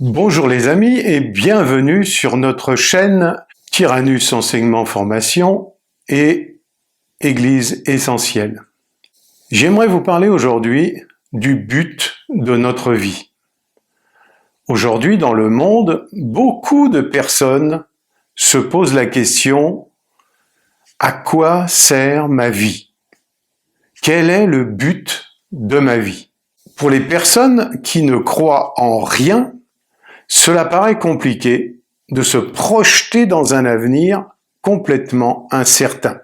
Bonjour les amis et bienvenue sur notre chaîne Tyrannus Enseignement Formation et Église Essentielle. J'aimerais vous parler aujourd'hui du but de notre vie. Aujourd'hui dans le monde, beaucoup de personnes se posent la question: à quoi sert ma vie? Quel est le but de ma vie? Pour les personnes qui ne croient en rien, cela paraît compliqué de se projeter dans un avenir complètement incertain.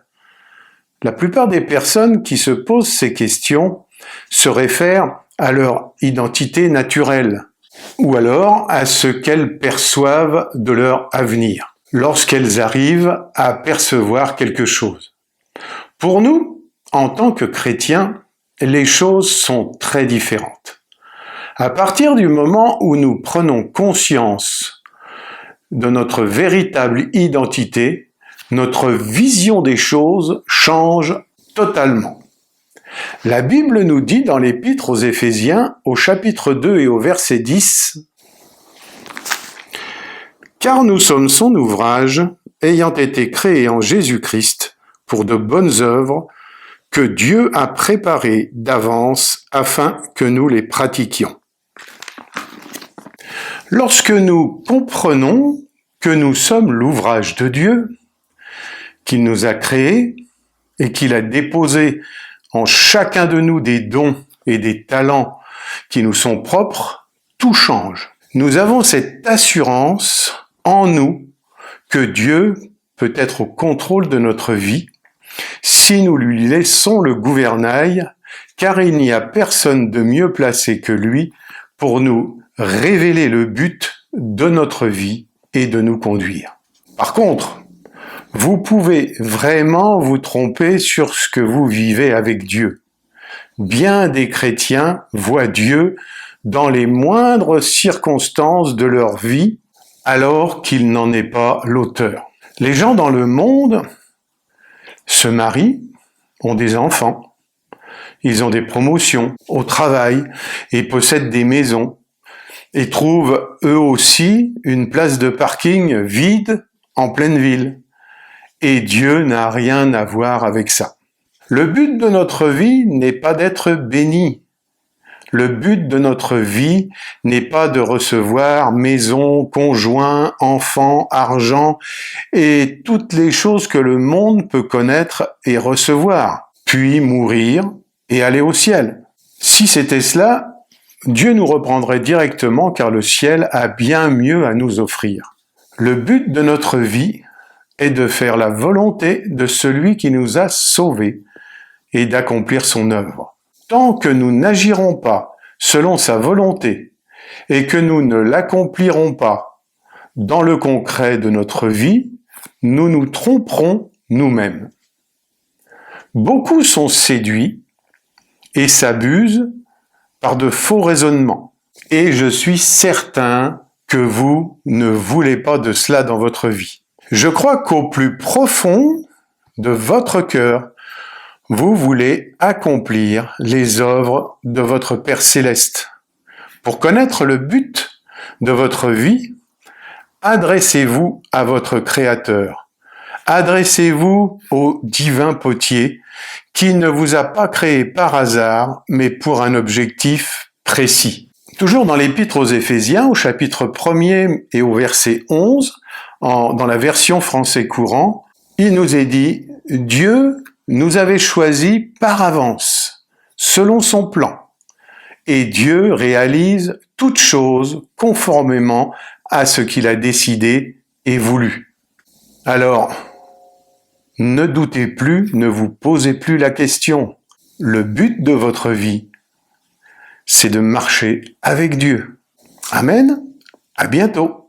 La plupart des personnes qui se posent ces questions se réfèrent à leur identité naturelle ou alors à ce qu'elles perçoivent de leur avenir, lorsqu'elles arrivent à percevoir quelque chose. Pour nous, en tant que chrétiens, les choses sont très différentes. À partir du moment où nous prenons conscience de notre véritable identité, notre vision des choses change totalement. La Bible nous dit dans l'Épître aux Éphésiens, au chapitre 2 et au verset 10, « Car nous sommes son ouvrage, ayant été créés en Jésus-Christ pour de bonnes œuvres, que Dieu a préparées d'avance afin que nous les pratiquions. » Lorsque nous comprenons que nous sommes l'ouvrage de Dieu, qu'il nous a créés et qu'il a déposé en chacun de nous des dons et des talents qui nous sont propres, tout change. Nous avons cette assurance en nous que Dieu peut être au contrôle de notre vie si nous lui laissons le gouvernail, car il n'y a personne de mieux placé que lui pour nous révéler le but de notre vie et de nous conduire. Par contre, vous pouvez vraiment vous tromper sur ce que vous vivez avec Dieu. Bien des chrétiens voient Dieu dans les moindres circonstances de leur vie, alors qu'il n'en est pas l'auteur. Les gens dans le monde se marient, ont des enfants, ils ont des promotions au travail et possèdent des maisons et trouvent eux aussi une place de parking vide en pleine ville. Et Dieu n'a rien à voir avec ça. Le but de notre vie n'est pas d'être béni. Le but de notre vie n'est pas de recevoir maison, conjoint, enfants, argent et toutes les choses que le monde peut connaître et recevoir, puis mourir et aller au ciel. Si c'était cela, Dieu nous reprendrait directement car le ciel a bien mieux à nous offrir. Le but de notre vie est de faire la volonté de celui qui nous a sauvés et d'accomplir son œuvre. Tant que nous n'agirons pas selon sa volonté et que nous ne l'accomplirons pas dans le concret de notre vie, nous nous tromperons nous-mêmes. Beaucoup sont séduits et s'abusent par de faux raisonnements. Et je suis certain que vous ne voulez pas de cela dans votre vie. Je crois qu'au plus profond de votre cœur, vous voulez accomplir les œuvres de votre Père Céleste. Pour connaître le but de votre vie, adressez-vous à votre Créateur. Adressez-vous au divin potier qui ne vous a pas créé par hasard, mais pour un objectif précis. Toujours dans l'Épître aux Éphésiens, au chapitre 1er et au verset 11, dans la version français courant, il nous est dit « Dieu nous avait choisis par avance, selon son plan, et Dieu réalise toutes choses conformément à ce qu'il a décidé et voulu. » Alors, ne doutez plus, ne vous posez plus la question. Le but de votre vie, c'est de marcher avec Dieu. Amen. À bientôt.